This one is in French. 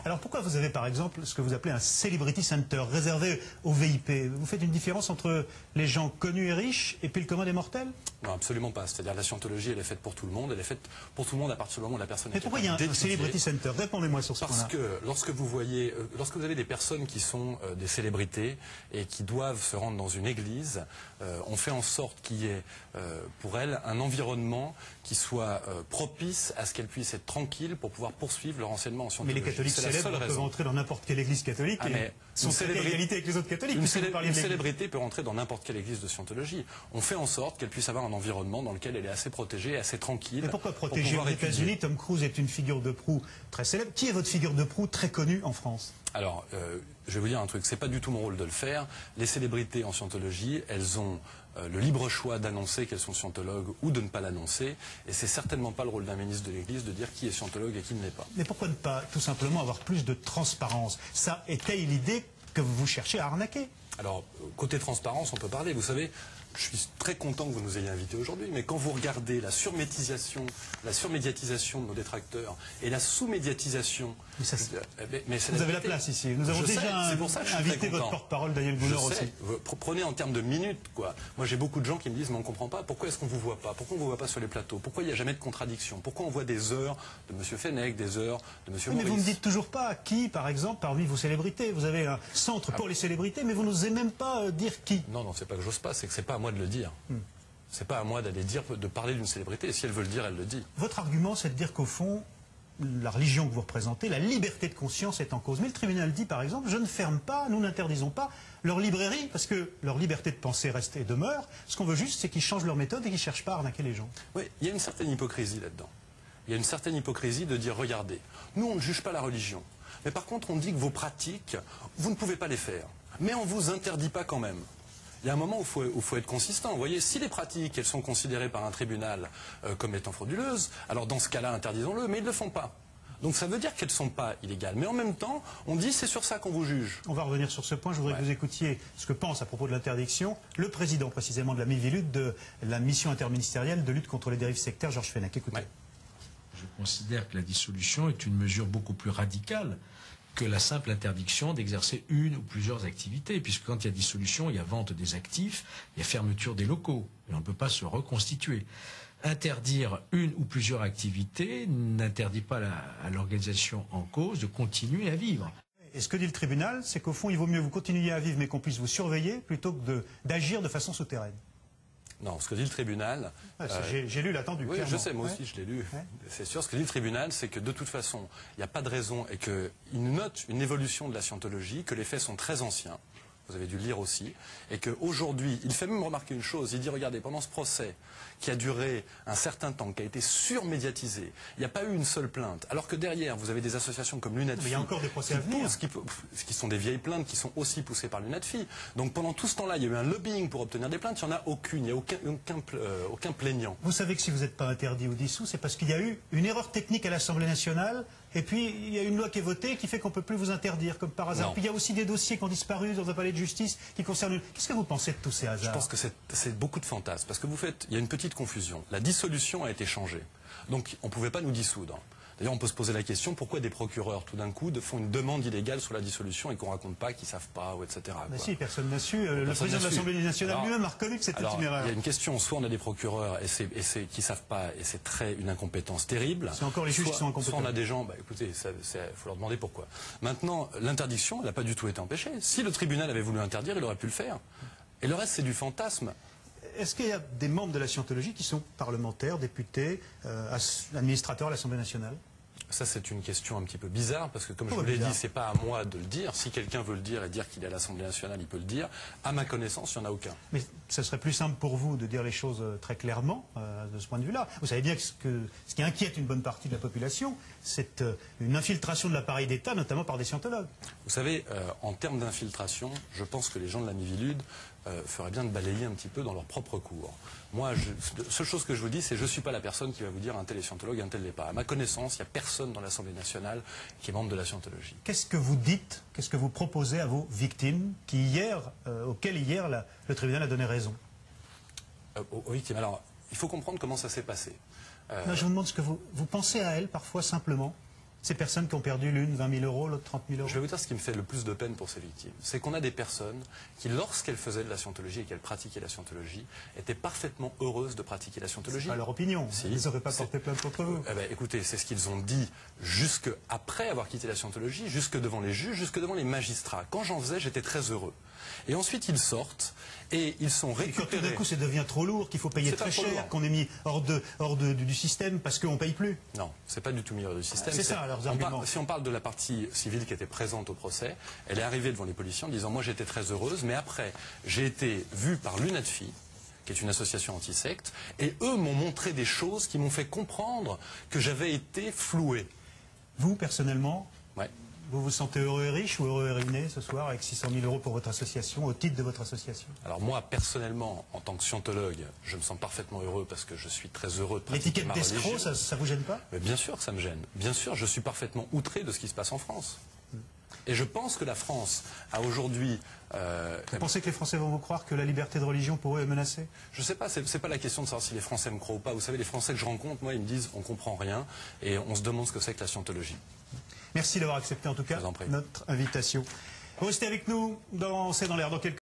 Alors pourquoi vous avez par exemple ce que vous appelez un Celebrity Center réservé aux VIP? Vous faites une différence entre les gens connus et riches et puis le commun des mortels? Non, absolument pas. C'est-à-dire la scientologie, elle est faite pour tout le monde. Elle est faite pour tout le monde à partir du moment où la personne est capable d'étudier. Mais pourquoi il y a un Celebrity Center? Répondez-moi sur ce point-là. Parce que lorsque vous avez des personnes qui sont des célébrités et qui doivent se rendre dans une église, on fait en sorte qu'il y ait pour elles un environnement qui soit propice à ce qu'elles puissent être tranquilles pour pouvoir poursuivre leur enseignement en scientologie. Mais les catholiques célèbres peuvent entrer dans n'importe quelle église catholique et sont à égalité avec les autres catholiques. Une célébrité peut rentrer dans n'importe quelle église de scientologie. On fait en sorte qu'elle puisse avoir un environnement dans lequel elle est assez protégée, assez tranquille. Mais pourquoi protéger? Aux États-Unis, Tom Cruise est une figure de proue très célèbre. Qui est votre figure de proue très connue en France? Alors, je vais vous dire un truc, c'est pas du tout mon rôle de le faire. Les célébrités en scientologie, elles ont le libre choix d'annoncer qu'elles sont scientologues ou de ne pas l'annoncer. Et c'est certainement pas le rôle d'un ministre de l'Église de dire qui est scientologue et qui ne l'est pas. Mais pourquoi ne pas tout simplement avoir plus de transparence? Ça était l'idée que vous cherchez à arnaquer. Alors, côté transparence, on peut parler. Vous savez, je suis très content que vous nous ayez invités aujourd'hui, mais quand vous regardez la surmédiatisation de nos détracteurs et la sous-médiatisation... Vous avez la place ici. Nous avons déjà invité votre porte-parole, Daniel Brunner, aussi. Prenez en termes de minutes, quoi. Moi, j'ai beaucoup de gens qui me disent, mais on ne comprend pas, pourquoi est-ce qu'on ne vous voit pas? Pourquoi on ne vous voit pas sur les plateaux? Pourquoi il n'y a jamais de contradiction? Pourquoi on voit des heures de M. Fenech, des heures de M. Maurice? Mais vous ne me dites toujours pas qui, par exemple, parmi vos célébrités. Vous avez un centre pour les célébrités, mais vous n'osez même pas dire qui. Non, c'est pas que j'ose pas, c'est que c'est pas à moi de le dire. C'est pas à moi de parler d'une célébrité. Et si elle veut le dire, elle le dit. Votre argument, c'est de dire qu'au fond, la religion que vous représentez, la liberté de conscience est en cause. Mais le tribunal dit, par exemple, je ne ferme pas, nous n'interdisons pas leur librairie, parce que leur liberté de penser reste et demeure. Ce qu'on veut juste, c'est qu'ils changent leur méthode et qu'ils ne cherchent pas à arnaquer les gens. Oui, il y a une certaine hypocrisie là-dedans. Il y a une certaine hypocrisie de dire, regardez, nous on ne juge pas la religion. Mais par contre, on dit que vos pratiques, vous ne pouvez pas les faire. Mais on ne vous interdit pas quand même. Il y a un moment où il faut être consistant. Vous voyez, si les pratiques, elles sont considérées par un tribunal comme étant frauduleuses, alors dans ce cas-là, interdisons-le, mais ils ne le font pas. Donc ça veut dire qu'elles ne sont pas illégales. Mais en même temps, on dit c'est sur ça qu'on vous juge. On va revenir sur ce point. Je voudrais que vous écoutiez ce que pense à propos de l'interdiction le président précisément de la Miviludes, de la mission interministérielle de lutte contre les dérives sectaires, Georges Fenech. Écoutez. Je considère que la dissolution est une mesure beaucoup plus radicale que la simple interdiction d'exercer une ou plusieurs activités, puisque quand il y a dissolution, il y a vente des actifs, il y a fermeture des locaux, et on ne peut pas se reconstituer. Interdire une ou plusieurs activités n'interdit pas à l'organisation en cause de continuer à vivre. Et ce que dit le tribunal, c'est qu'au fond, il vaut mieux vous continuer à vivre, mais qu'on puisse vous surveiller, plutôt que d'agir de façon souterraine. Non, ce que dit le tribunal... J'ai lu l'attendu. Oui, je sais, moi aussi je l'ai lu. Ouais. C'est sûr, ce que dit le tribunal, c'est que de toute façon, il n'y a pas de raison et qu'il note une évolution de la scientologie, que les faits sont très anciens. Vous avez dû le lire aussi. Et qu'aujourd'hui, il fait même remarquer une chose. Il dit, regardez, pendant ce procès, qui a duré un certain temps, qui a été surmédiatisé, il n'y a pas eu une seule plainte. Alors que derrière, vous avez des associations comme l'UNEDFI... Mais il y a encore des procès à venir. Qui sont des vieilles plaintes, qui sont aussi poussées par l'UNEDFI. Donc pendant tout ce temps-là, il y a eu un lobbying pour obtenir des plaintes. Il n'y en a aucune. Il n'y a aucun plaignant. Vous savez que si vous n'êtes pas interdit ou dissous, c'est parce qu'il y a eu une erreur technique à l'Assemblée nationale. Et puis, il y a une loi qui est votée qui fait qu'on ne peut plus vous interdire, comme par hasard. Non. Puis il y a aussi des dossiers qui ont disparu dans un palais de justice qui concernent... Qu'est-ce que vous pensez de tous ces hasards? Je pense que c'est beaucoup de fantasmes. Parce que il y a une petite confusion. La dissolution a été changée. Donc, on ne pouvait pas nous dissoudre. D'ailleurs, on peut se poser la question, pourquoi des procureurs, tout d'un coup, font une demande illégale sur la dissolution et qu'on ne raconte pas, qu'ils ne savent pas, ou etc. Mais si, personne n'a su. Le président de l'Assemblée nationale lui-même a reconnu que c'était une erreur. Il y a une question, soit on a des procureurs qui ne savent pas, et c'est une incompétence terrible. C'est encore les juges qui sont incompétents. Soit on a des gens, écoutez, il faut leur demander pourquoi. Maintenant, l'interdiction, elle n'a pas du tout été empêchée. Si le tribunal avait voulu interdire, il aurait pu le faire. Et le reste, c'est du fantasme. Est-ce qu'il y a des membres de la scientologie qui sont parlementaires, députés, administrateurs à l'Assemblée nationale? Ça, c'est une question un petit peu bizarre, parce que comme je vous l'ai dit, c'est pas à moi de le dire. Si quelqu'un veut le dire et dire qu'il est à l'Assemblée nationale, il peut le dire. À ma connaissance, il n'y en a aucun. Mais ce serait plus simple pour vous de dire les choses très clairement, de ce point de vue-là. Vous savez bien que ce qui inquiète une bonne partie de la population, c'est une infiltration de l'appareil d'État, notamment par des scientologues. Vous savez, en termes d'infiltration, je pense que les gens de la Miviludes feraient bien de balayer un petit peu dans leur propre cours. Moi, la seule chose que je vous dis, c'est que je ne suis pas la personne qui va vous dire un tel est scientologue, un tel l'est pas. À ma connaissance, il n'y a personne dans l'Assemblée nationale qui est membre de la scientologie. Qu'est-ce que vous dites, qu'est-ce que vous proposez à vos victimes auxquelles hier le tribunal a donné raison? Aux victimes. Alors, il faut comprendre comment ça s'est passé. Non, je vous demande ce que vous pensez à elles, parfois simplement. Ces personnes qui ont perdu l'une 20 000 euros, l'autre 30 000 euros. Je vais vous dire ce qui me fait le plus de peine pour ces victimes. C'est qu'on a des personnes qui, lorsqu'elles faisaient de la scientologie et qu'elles pratiquaient la scientologie, étaient parfaitement heureuses de pratiquer la scientologie. C'est pas leur opinion. Si. Ils n'auraient pas porté plainte contre vous. Eh ben, écoutez, c'est ce qu'ils ont dit jusque après avoir quitté la scientologie, jusque devant les juges, jusque devant les magistrats. Quand j'en faisais, j'étais très heureux. Et ensuite, ils sortent et ils sont Et quand tout récupérés. d'un coup ça devient trop lourd, qu'il faut payer C'est pas très trop cher, lourd. qu'on est mis hors du système parce qu'on ne paye plus. Non, c'est pas du tout milieu du système. C'est ça, leurs on arguments. si on parle de la partie civile qui était présente au procès, elle est arrivée devant les policiers en disant « Moi, j'étais très heureuse, mais après, j'ai été vue par l'UNADFI, qui est une association anti-secte, et eux m'ont montré des choses qui m'ont fait comprendre que j'avais été floué. » Vous, personnellement, Ouais. vous vous sentez heureux et riche ou heureux et ruiné ce soir avec 600 000 euros pour votre association, au titre de votre association? Alors moi, personnellement, en tant que scientologue, je me sens parfaitement heureux parce que je suis très heureux de pratiquer L'étiquette ma d'escroc, religion. ça vous gêne pas? Mais bien sûr que ça me gêne. Bien sûr, je suis parfaitement outré de ce qui se passe en France. Et je pense que la France a aujourd'hui... Vous pensez que les Français vont vous croire que la liberté de religion pour eux est menacée? Je sais pas, c'est pas la question de savoir si les Français me croient ou pas. Vous savez, les Français que je rencontre, moi, ils me disent on comprend rien et on se demande ce que c'est que la scientologie. Merci d'avoir accepté en tout cas Je vous en prie. notre invitation. Vous restez avec nous, C'est dans l'air dans quelques